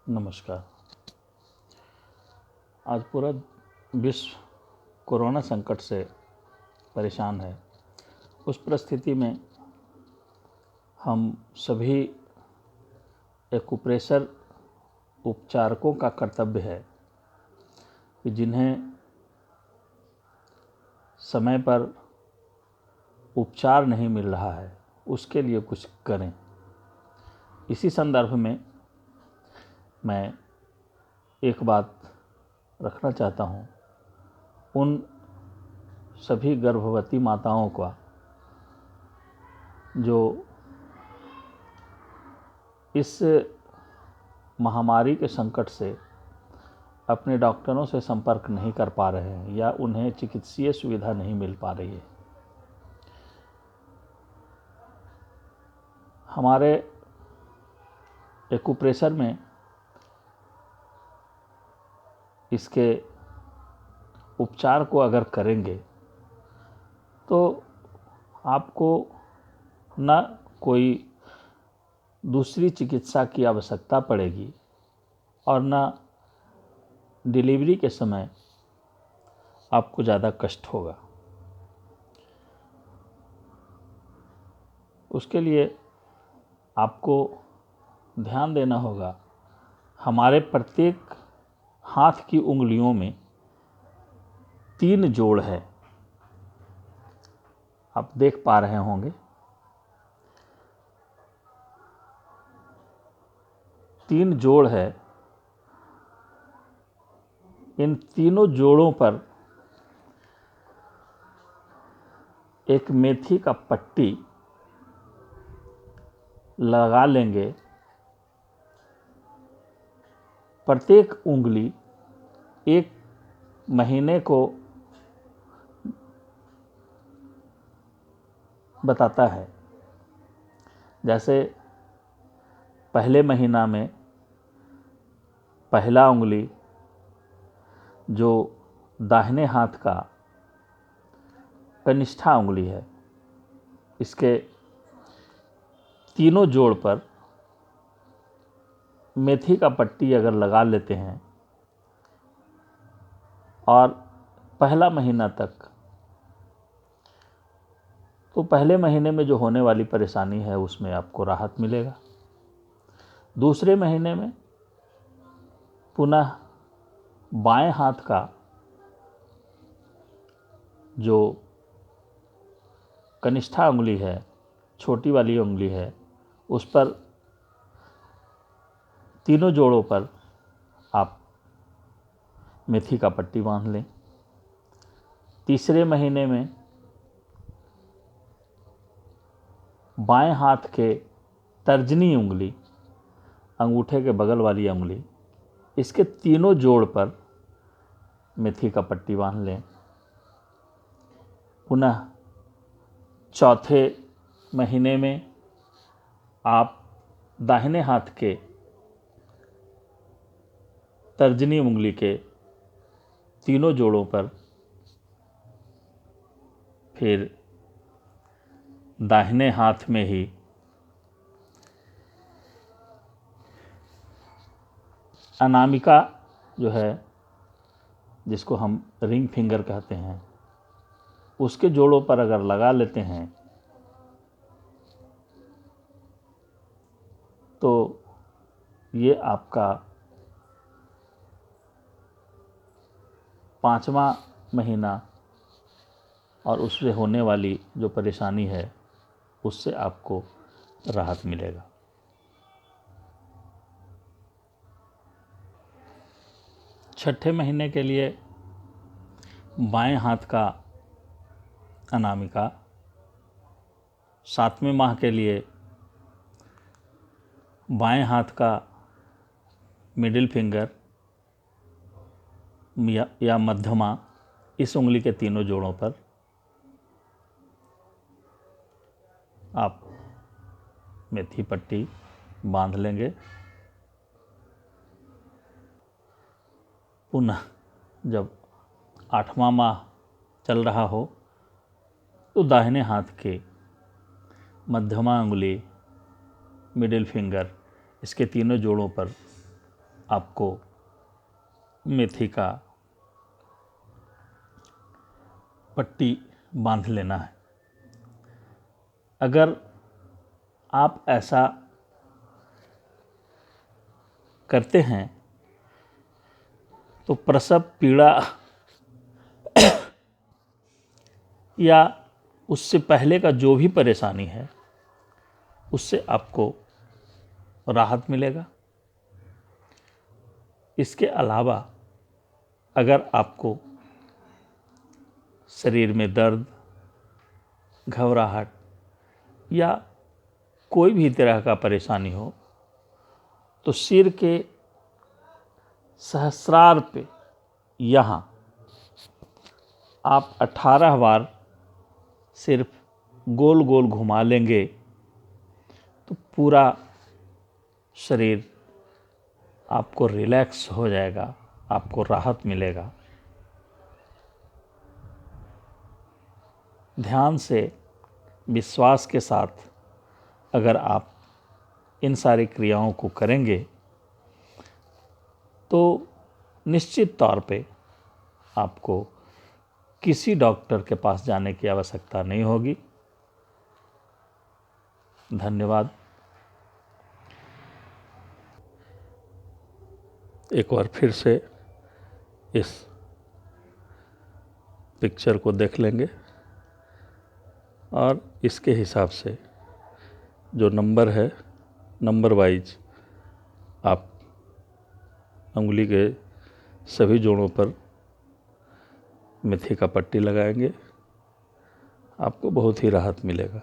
नमस्कार। आज पूरा विश्व कोरोना संकट से परेशान है। उस परिस्थिति में हम सभी एक्यूप्रेशर उपचारकों का कर्तव्य है कि जिन्हें समय पर उपचार नहीं मिल रहा है उसके लिए कुछ करें। इसी संदर्भ में मैं एक बात रखना चाहता हूँ उन सभी गर्भवती माताओं का जो इस महामारी के संकट से अपने डॉक्टरों से संपर्क नहीं कर पा रहे हैं या उन्हें चिकित्सीय सुविधा नहीं मिल पा रही है। हमारे एक्यूप्रेशर में इसके उपचार को अगर करेंगे तो आपको न कोई दूसरी चिकित्सा की आवश्यकता पड़ेगी और न डिलीवरी के समय आपको ज़्यादा कष्ट होगा। उसके लिए आपको ध्यान देना होगा। हमारे प्रत्येक हाथ की उंगलियों में 3 जोड़ है, आप देख पा रहे होंगे। 3 जोड़ है। इन तीनों जोड़ों पर एक मेथी का पट्टी लगा लेंगे। प्रत्येक उंगली 1 महीने को बताता है। जैसे पहले महीना में पहला उंगली जो दाहिने हाथ का कनिष्ठा उंगली है, इसके तीनों जोड़ पर मेथी का पट्टी अगर लगा लेते हैं और पहला महीना तक, तो पहले महीने में जो होने वाली परेशानी है उसमें आपको राहत मिलेगा। दूसरे महीने में पुनः बाएं हाथ का जो कनिष्ठा उंगली है, छोटी वाली उंगली है, उस पर तीनों जोड़ों पर आप मेथी का पट्टी बांध लें। तीसरे महीने में बाएं हाथ के तर्जनी उंगली, अंगूठे के बगल वाली उंगली, इसके तीनों जोड़ पर मेथी का पट्टी बांध लें। पुनः चौथे महीने में आप दाहिने हाथ के तर्जनी उंगली के तीनों जोड़ों पर फिर दाहिने हाथ में ही अनामिका जो है, जिसको हम रिंग फिंगर कहते हैं, उसके जोड़ों पर अगर लगा लेते हैं तो ये आपका 5वां महीना और उससे होने वाली जो परेशानी है उससे आपको राहत मिलेगा। छठे महीने के लिए बाएं हाथ का अनामिका, 7वें माह के लिए बाएं हाथ का मिडिल फिंगर या मध्यमा, इस उंगली के तीनों जोड़ों पर आप मेथी पट्टी बांध लेंगे। पुनः जब 8वां माह चल रहा हो तो दाहिने हाथ के मध्यमा उंगली, मिडिल फिंगर, इसके तीनों जोड़ों पर आपको मेथी का पट्टी बांध लेना है। अगर आप ऐसा करते हैं तो प्रसव पीड़ा या उससे पहले का जो भी परेशानी है उससे आपको राहत मिलेगा। इसके अलावा अगर आपको शरीर में दर्द, घबराहट या कोई भी तरह का परेशानी हो तो सिर के सहस्रार पे यहाँ आप 18 बार सिर्फ गोल गोल घुमा लेंगे तो पूरा शरीर आपको रिलैक्स हो जाएगा, आपको राहत मिलेगा। ध्यान से, विश्वास के साथ अगर आप इन सारी क्रियाओं को करेंगे तो निश्चित तौर पे आपको किसी डॉक्टर के पास जाने की आवश्यकता नहीं होगी। धन्यवाद। एक बार फिर से इस पिक्चर को देख लेंगे और इसके हिसाब से जो नंबर है, नंबर वाइज आप उंगली के सभी जोड़ों पर मेथी का पट्टी लगाएंगे, आपको बहुत ही राहत मिलेगा।